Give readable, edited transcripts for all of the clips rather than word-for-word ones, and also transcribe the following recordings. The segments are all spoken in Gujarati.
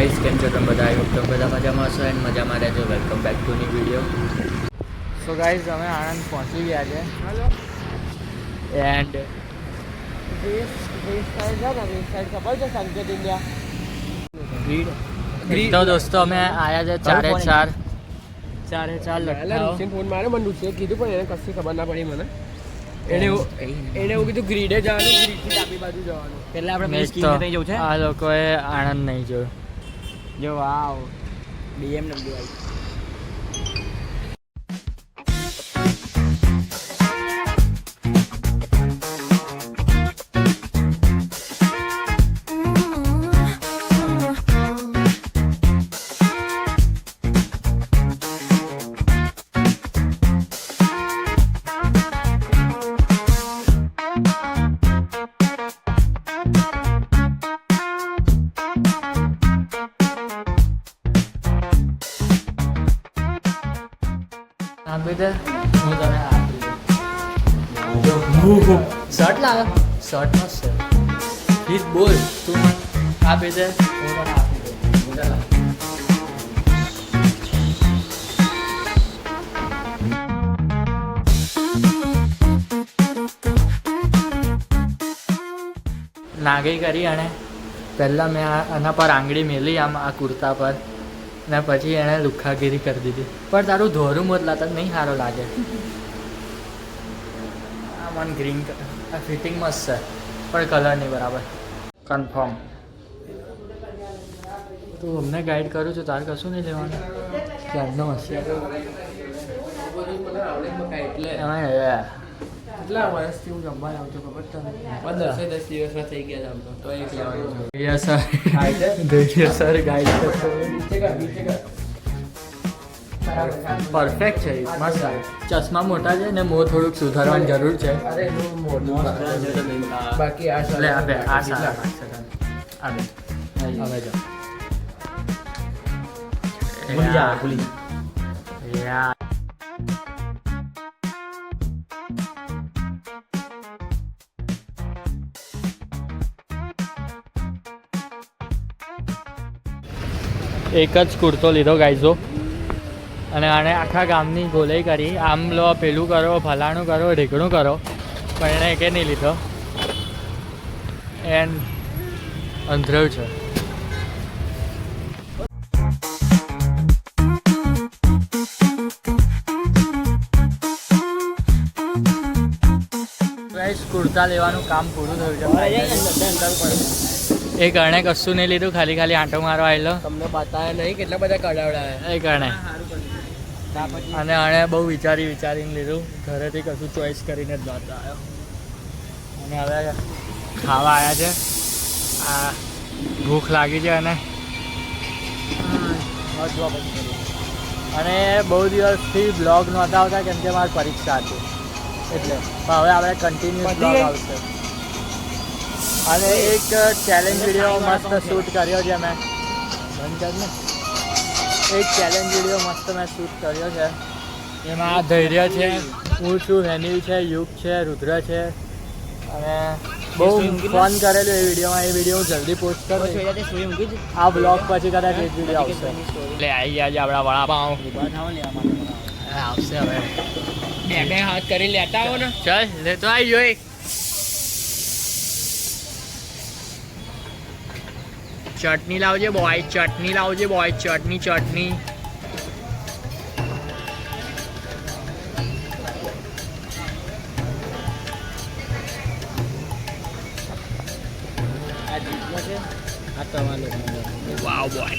ગાઈસ, કેમ છો તમે બધા? તમે બધા મજામાં હશો એન્ડ મજામાં રહેજો. Welcome back to new video. So guys, અમે આણંદ પહોંચી ગયા છે એન્ડ તો દોસ્તો અમે આવ્યા છે ચારે ચાર લઠ્ઠાઓ. ફોન મારે મને રૂચિએ કીધું પણ એને કશી ખબર ના પડી મને. એને એવું કીધું ગ્રીડે જવાનું, ગ્રીડથી ડાબી બાજુ જવાનું. એટલે આપણે જવું છે. આ લોકોએ આણંદ નહીં જોયું. જો વાવ BMW આવી. આપી દે, હું તને આપી દઉં. શર્ટ લાવ્યો? શર્ટ મસ્ત છે. પ્લીઝ બોલ, તું મને આપી દે, હું તને આપી દઉં. નાગી કરી અને પહેલાં મેં આના પર આંગળી મેલી આમ આ કુર્તા પર ને પછી એણે લુખાગીરી કરી દીધી. પણ તારું ધોરું મોતલા તક નહીં સારો લાગે. આ મને ગ્રીન આ ફિટિંગ મસ્ત છે પણ કલર નહીં બરાબર. કન્ફર્મ તું અમને ગાઈડ કરું છું, તારે કશું નહીં લેવાનું. ક્યારનો હશે કેટલા વર્ષથી હું જમવા આવું છું ખબર તમને? 10 દિવસમાં થઈ ગયા આમ તો એક લેવાનું સર ગાઈડ પરફેક્ટ છે, મસ્ત. ચશ્મા મોટા છે ને મોં થોડુંક સુધારવાની જરૂર છે. બાકી આ એટલે આ સારા હવે જો એક જ કુર્તો લીધો ગાઈઝો અને આણે આખા ગામની ગોલાઈ કરી. આમ લો, પેલું કરો, ફલાણું કરો, ઢીકણું કરો, પણ એણે એકે નહીં લીધો. એન્ડ અંધરવ છે. કુર્તા લેવાનું કામ પૂરું થયું છે. એ કરણે કશું નહીં લીધું, ખાલી આંટો મારવા આવેલો. તમને બતાવ્યા નહીં કેટલા બધા કડાવડાયા એ કરણે. અને આણે બહુ વિચારીને લીધું. ઘરેથી કશું ચોઈસ કરીને જ નહોતો આવ્યો. અને હવે ખાવા આવ્યા છે. આ ભૂખ લાગી છે અને બહુ દિવસથી બ્લોગ નહોતા આવતા કેમ કે મારી પરીક્ષા હતી એટલે. પણ હવે આપણે કન્ટિન્યુઅસ બ્લોગ આવશે. અને એક ચેલેન્જ વિડીયો મસ્ત શૂટ કર્યો છે મેં. બંધ કર ને. એક ચેલેન્જ વિડીયો મસ્ત મેં શૂટ કર્યો છે. એમાં ધૈર્ય છે, હું છું, હેનિલ છે, યુગ છે, રુદ્ર છે અને બહુ ફન કરેલું એ વિડીયોમાં. એ વિડીયો હું જલ્દી પોસ્ટ કરું. આ બ્લોગ પછી કદાચ એક વિડીયો આવશે. એટલે આવી ગયા છે આપણા વડાપાઉં. આવશે હવે. બે હાથ કરી લેતા આવો ને. ચાલ લેતો આવી જોઈ. ચટણી લાવજે બોય, ચટણી લાવજે બોય, ચટણી. વાવ બોય.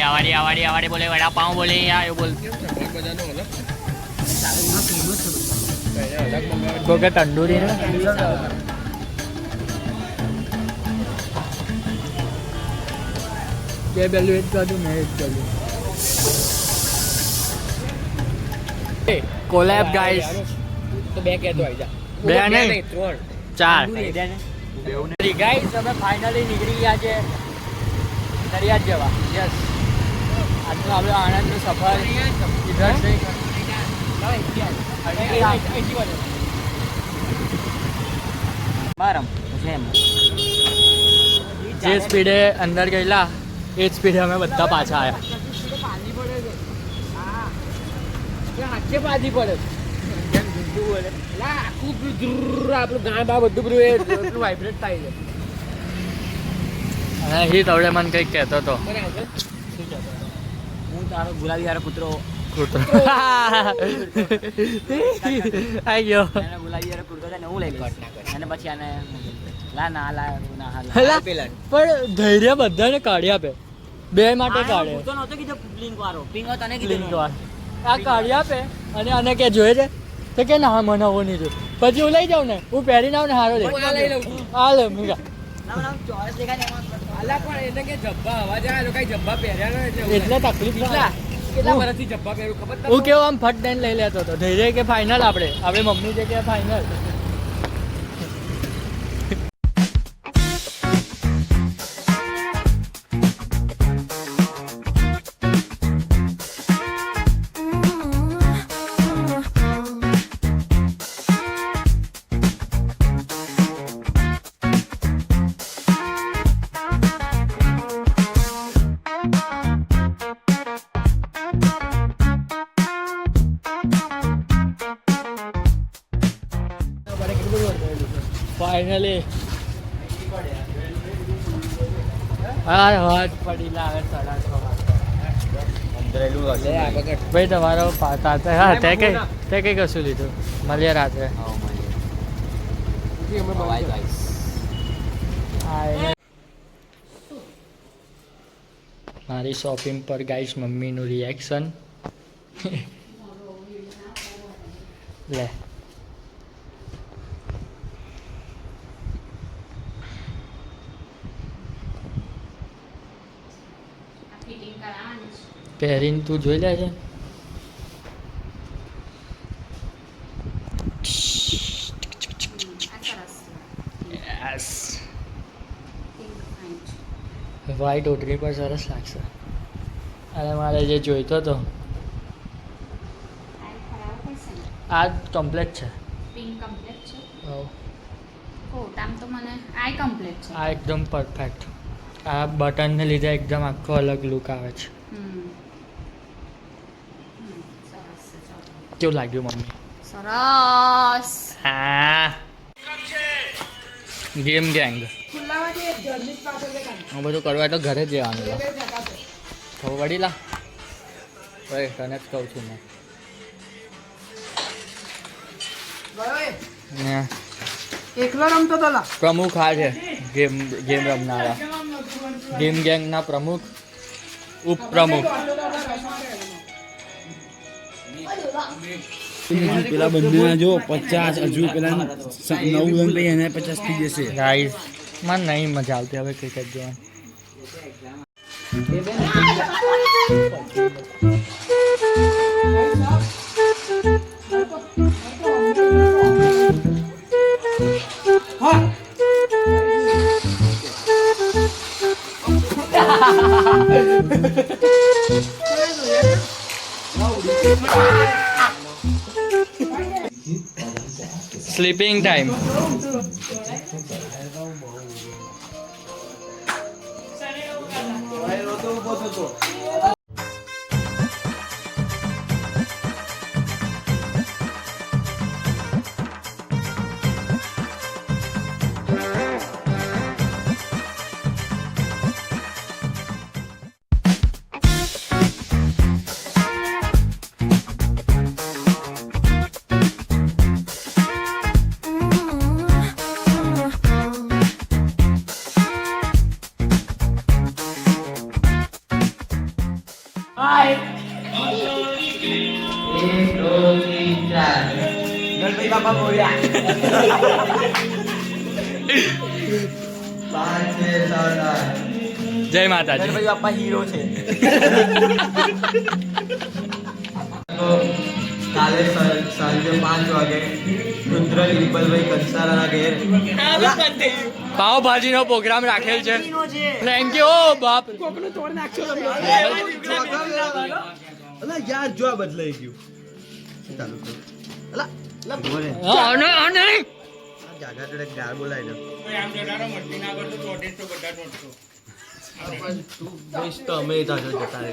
આવાડી બોલે વડાપાઉં બોલે યાર એવું બોલ. કે તંદૂરી ને કે પહેલું એ જ કાઢું મેં એ જ કાઢું. કોલેબ ગાઈસ. તો બે કહેતો આવી જા. બે નહીં 3 4 ગાઈસ. અમે ફાઇનલી નીકળી ગયા છે દરિયાદ જવા. યસ, આજનો આપણો આણંદનો સફર ઇધર છે. મારમ જે સ્પીડે અંદર ગયેલા એ જ સ્પીડે અમે બધા પાછા આવ્યા. પાજી પડે છે હા હાથે પાજી પડે આખું આપણું ગામ બા બધું પેલું વાઇબ્રેટ થાય છે. અને હિત હવે મને કંઈક કહેતો હતો. હું તારો ગુલાબી વાળો કૂતરો કૂતરો આઈ ગયો. એને ગુલાબી વાળો કૂતરો છે ને હું લઈ લઈશ અને પછી આને લા ના લા ના લા. હા પેલા પણ ધૈર્ય બધાને કાઢી આપે, બે માટે કાઢે. કૂતરો નહોતો કીધો પિંક વાળો પિંક તને લિંક કીધું વાર આ કાઢી આપે અને આને કે જોઈએ છે તો કે ના મને આવું નહીં જોયું. પછી હું લઈ જાઉં ને, હું પહેરીને આવું ને હારો દે હું આ લઈ લઉં છું. આ લે મીગા. ના ના ચોરસ દેખાય ને એમાં અલા પણ એને કે જબ્બા હવા જાય લોકો જબ્બા પહેર્યા ને એટલે તકલીફ કેટલા ના. કેટલા વર્ષથી જબ્બા પહેર્યું ખબર હું કેવું આમ ફટ દઈને લઈ લેતો હતો. ધૈર્ય કે ફાઇનલ આપણે મમ્મી છે કે ફાઇનલ. ફાઇનલી હા હાથ પડી લાવે 6:30 ભાઈ તમારો તાતે હા તે કઈ કશું લીધું મળીએ રાત્રે. મારી શોપિંગ પર ગાઈસ મમ્મીનું રિએક્શન લે. પહેરીને તું જોઈ લે છે. યસ વ્હાઈટ ઓટરી પર સરસ લાગશે. અને મારે જે જોઈતો હતો આ કમ્પ્લેટ છે. પિંક કમ્પ્લીટ છે. હઉ. કોટામ તો મને આઈ કમ્પ્લીટ છે. આ એકદમ પરફેક્ટ. આ બટનને લીધે એકદમ આખો અલગ લુક આવે છે. સરસ છે ચાલો. કેવું લાગ્યું મમ્મી? સરસ. હા ગેમ ગેંગ હું બધું કરવા તો ઘરે જ જવાનું લા. ખબર પડી લા ભાઈ તને જ કહું છું મેં. ને એકલો રમતો તો લા પ્રમુખ આ છે ગેમ રમનારા. ગેમ ગેંગના પ્રમુખ ઉપપ્રમુખ. પેલા બંનેના જો 50 હજુ પેલા 9 રન પે એને 50 થઈ જશે. ગાઈસ મને નહીં મજા આવતી હવે ક્રિકેટ જોવાની. Sleeping time. ગણપતિ બાપા મોર્યા જય માતાજી. ગણપતિ બાપા હીરો છે. કાલે સાંજે 5 વાગે રુદ્ર ડિમ્પલભાઈ કંસારાના ઘેર પાવભાજીનો પ્રોગ્રામ રાખેલ છે. Thank you. ઓ બાપ અલા યાર જો આ બદલાઈ ગયું. ચાલુ કર. અલા હા નહીં ગાગા જોડે ગાળ બોલાવી દો તું જઈશ તો અમે તાજો જતા રહે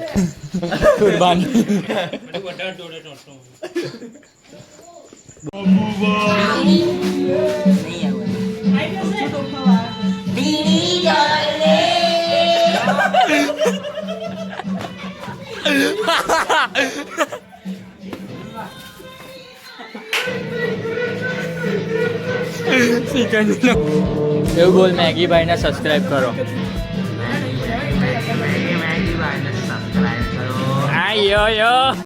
એવું બોલ મેગી ભાઈને સબસ્ક્રાઇબ કરો. સબસ્ક્રાઇબ કરો આયો યો